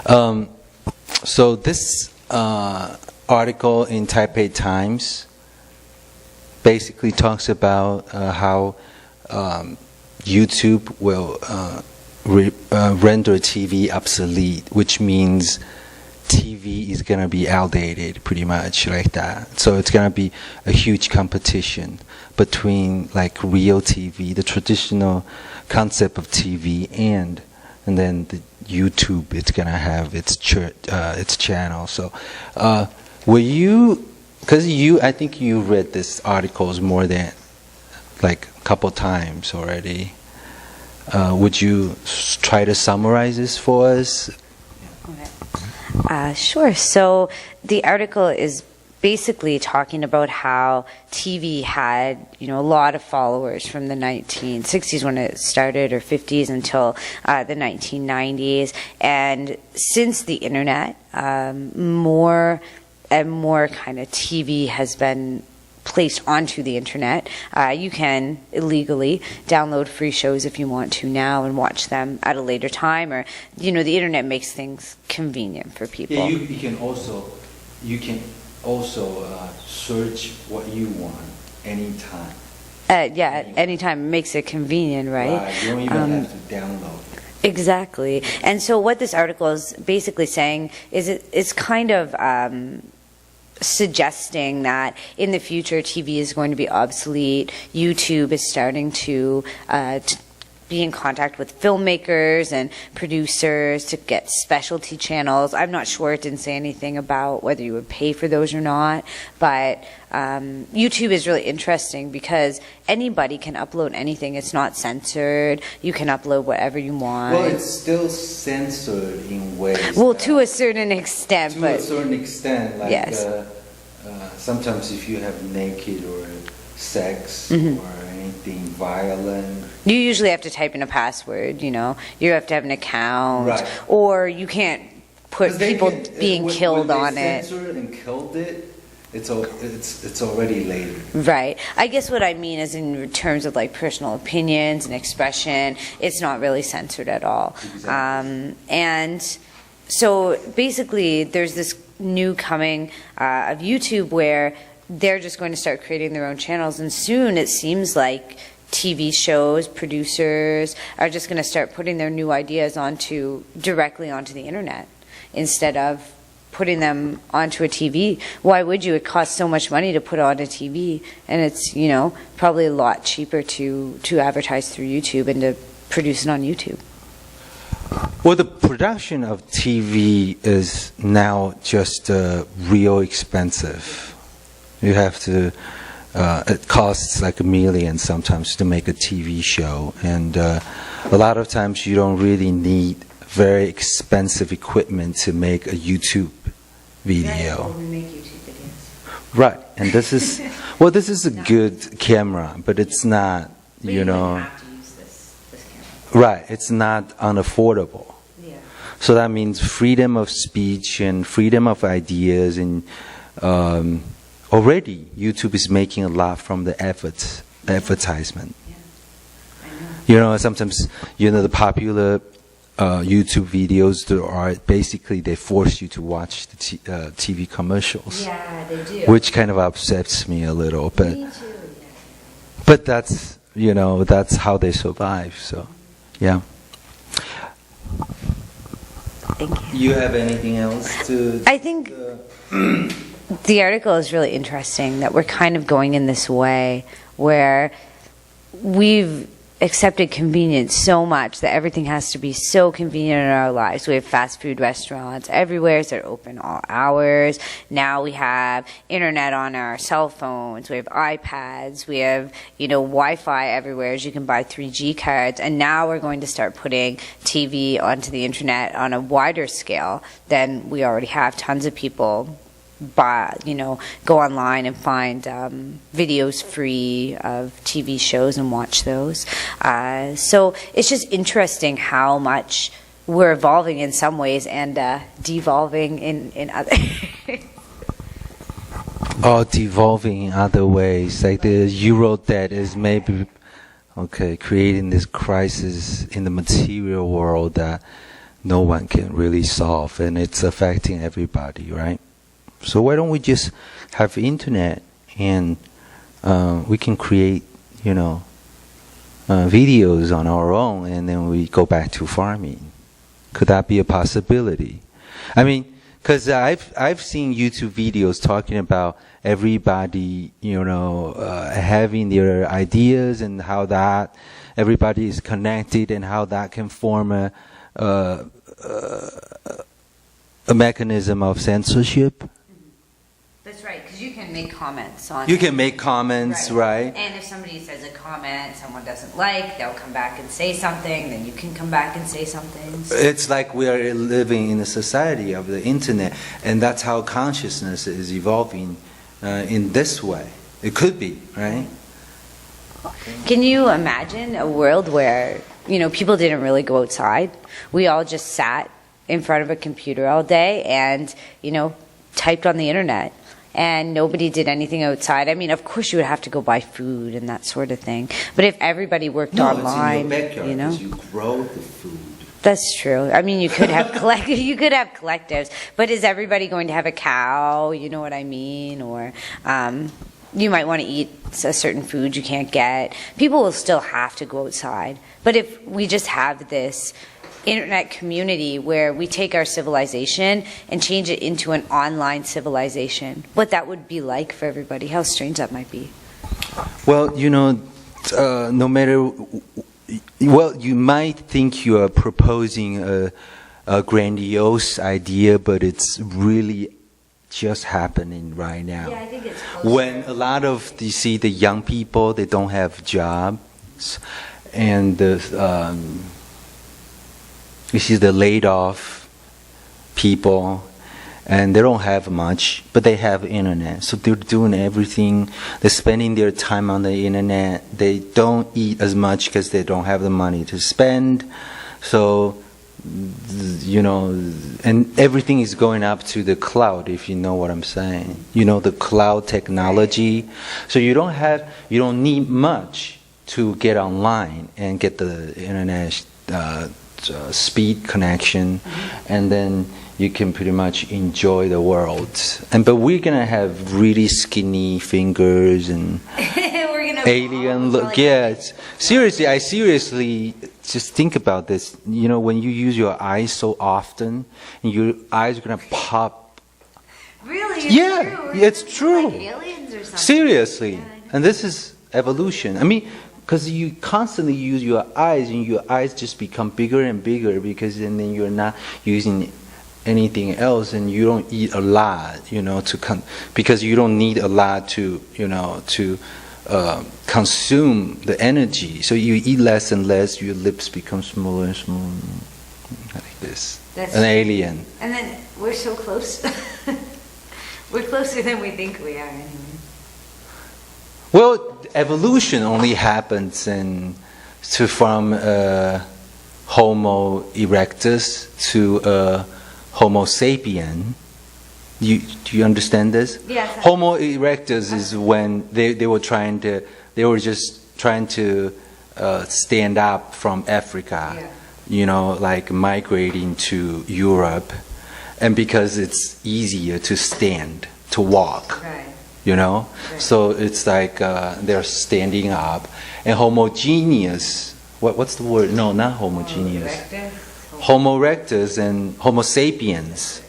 So this article in Taipei Times basically talks about how YouTube will render TV obsolete, which means TV is going to be outdated, pretty much like that. So it's going to be a huge competition between like real TV, the traditional concept of TV, and then the YouTube. It's going to have its channel. So were you, because I think you read this articles more than like a couple times already. Would you try to summarize this for us? Sure. So the article is basically talking about how TV had, a lot of followers from the 1960s when it started, or 50s until the 1990s. And since the internet, more and more kind of TV has been placed onto the internet. You can illegally download free shows if you want to now and watch them at a later time, or the internet makes things convenient for people. Yeah, you can also search what you want anytime. Anytime. It makes it convenient, right? Right. You don't even have to download. Exactly. And so what this article is basically saying is it's kind of suggesting that in the future TV is going to be obsolete. YouTube is starting to be in contact with filmmakers and producers to get specialty channels. I'm not sure, it didn't say anything about whether you would pay for those or not, but YouTube is really interesting because anybody can upload anything. It's not censored. You can upload whatever you want. Well, it's still censored in ways. Well, to a certain extent. To a certain extent, like yes. Sometimes if you have naked or sex or anything violent, you usually have to type in a password. You have to have an account, right. Or you can't put people being killed on it. Censored and killed it. It's already later. Right. I guess what I mean is in terms of like personal opinions and expression, it's not really censored at all. Exactly. And so basically there's this new coming of YouTube where they're just going to start creating their own channels, and soon it seems like TV shows, producers are just going to start putting their new ideas directly onto the internet instead of putting them onto a TV. Why would you? It costs so much money to put on a TV, and it's probably a lot cheaper to advertise through YouTube and to produce it on YouTube. Well, the production of TV is now just real expensive. You have to, it costs like $1 million sometimes to make a TV show, and a lot of times you don't really need very expensive equipment to make a YouTube video. Right, we make YouTube videos. Right, and this is, this is a good camera, but it's not, But you don't have to use this camera. Right, it's not unaffordable. Yeah. So that means freedom of speech and freedom of ideas, and already YouTube is making a lot from the advertisement. Yeah, I know. Sometimes, the popular YouTube videos that are basically they force you to watch the TV commercials. Yeah, they do. Which kind of upsets me a little, but Me too, yeah. but that's that's how they survive. So, yeah. Thank you. You have anything else to? I think the article is really interesting that we're kind of going in this way where we've accepted convenience so much that everything has to be so convenient in our lives. We have fast food restaurants everywhere, so they're open all hours. Now we have internet on our cell phones. We have iPads. We have, Wi-Fi everywhere, as you can buy 3G cards. And now we're going to start putting TV onto the internet on a wider scale than we already have. Tons of people go online and find videos free of TV shows and watch those. So it's just interesting how much we're evolving in some ways and devolving in other. Devolving in other ways. Like the Euro debt is maybe creating this crisis in the material world that no one can really solve, and it's affecting everybody, right? So why don't we just have internet, and we can create, videos on our own, and then we go back to farming. Could that be a possibility? I mean, because I've seen YouTube videos talking about everybody, having their ideas and how that everybody is connected and how that can form a mechanism of censorship. That's right, because you can make comments on. You can make comments, right? And if somebody says a comment someone doesn't like, they'll come back and say something. Then you can come back and say something. So it's like we are living in a society of the internet, and that's how consciousness is evolving in this way. It could be, right? Can you imagine a world where people didn't really go outside? We all just sat in front of a computer all day and typed on the internet. And nobody did anything outside. I mean, of course, you would have to go buy food and that sort of thing. But if everybody worked online, it's in your backyard, you grow the food. That's true. I mean, you could have collectives, but is everybody going to have a cow? You know what I mean? Or you might want to eat a certain food you can't get. People will still have to go outside. But if we just have this internet community where we take our civilization and change it into an online civilization, what that would be like for everybody, how strange that might be. Well, no matter, you might think you are proposing a grandiose idea, but it's really just happening right now. Yeah, I think it's closer. When a lot of the young people, they don't have jobs, and you see the laid off people, and they don't have much, but they have internet. So they're doing everything. They're spending their time on the internet. They don't eat as much because they don't have the money to spend. So, and everything is going up to the cloud, if you know what I'm saying. The cloud technology. So you don't need much to get online and get the internet speed connection, and then you can pretty much enjoy the world. But we're gonna have really skinny fingers and we're gonna alien look. Yeah, I seriously just think about this. When you use your eyes so often, and your eyes are gonna pop. Really? It's true. Like aliens or something. Seriously, Yeah, and this is evolution. I mean, because you constantly use your eyes, and your eyes just become bigger and bigger, because then you're not using anything else, and you don't eat a lot, because you don't need a lot to consume the energy. So you eat less and less, your lips become smaller and smaller, like this. That's an alien. And then we're so close. We're closer than we think we are, anyway. Well, evolution only happens from Homo erectus to Homo sapien. Do you understand this? Yes. Homo erectus is when they were just trying to stand up from Africa, like migrating to Europe, and because it's easier to stand, to walk. Right. Right. So it's like they're standing up. And homogeneous, what's the word? No, not homogeneous. Homo erectus and Homo sapiens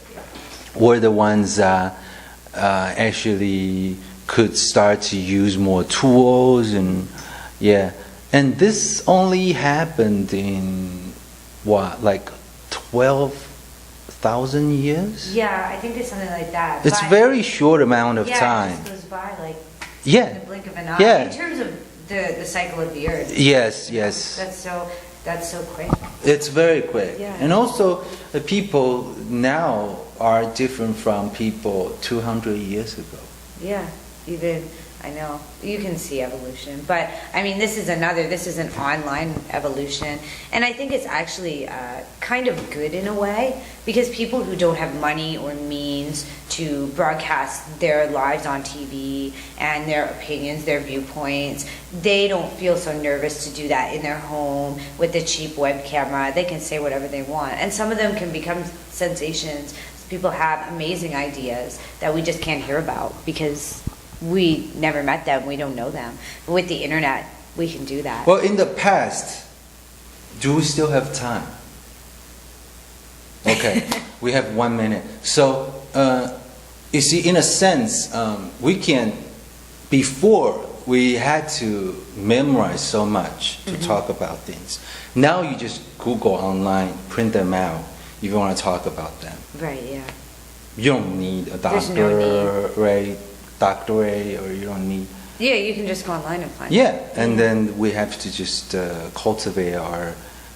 were the ones that actually could start to use more tools, and this only happened in like 12,000 years? Yeah, I think it's something like that. It's very short amount of time. It just goes by like in the blink of an eye. Yeah. In terms of the cycle of the earth. Yes. That's so quick. It's very quick. Yeah. And also, the people now are different from people 200 years ago. Yeah, even I know. You can see evolution. But, I mean, this is an online evolution. And I think it's actually kind of good in a way, because people who don't have money or means to broadcast their lives on TV and their opinions, their viewpoints, they don't feel so nervous to do that in their home with a cheap web camera. They can say whatever they want. And some of them can become sensations. People have amazing ideas that we just can't hear about because we never met them, we don't know them. But with the internet, we can do that. Well, in the past, do we still have time? Okay, we have 1 minute. So, you see, in a sense, before we had to memorize so much to talk about things. Now you just Google online, print them out if you want to talk about them. Right, yeah. You don't need a doctorate, or you don't need... Yeah, you can just go online and find it. Yeah, and then we have to just cultivate our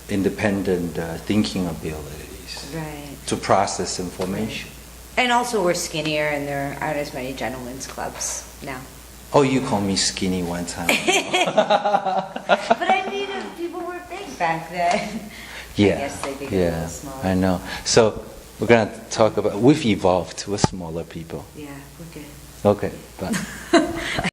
independent thinking abilities to process information. And also we're skinnier and there aren't as many gentlemen's clubs now. Oh, you called me skinny one time. But I mean, people were big back then. Yeah, I guess they became a little smaller. I know. So we're going to talk about, we've evolved, we're smaller people. Yeah, we're good. Okay, bye.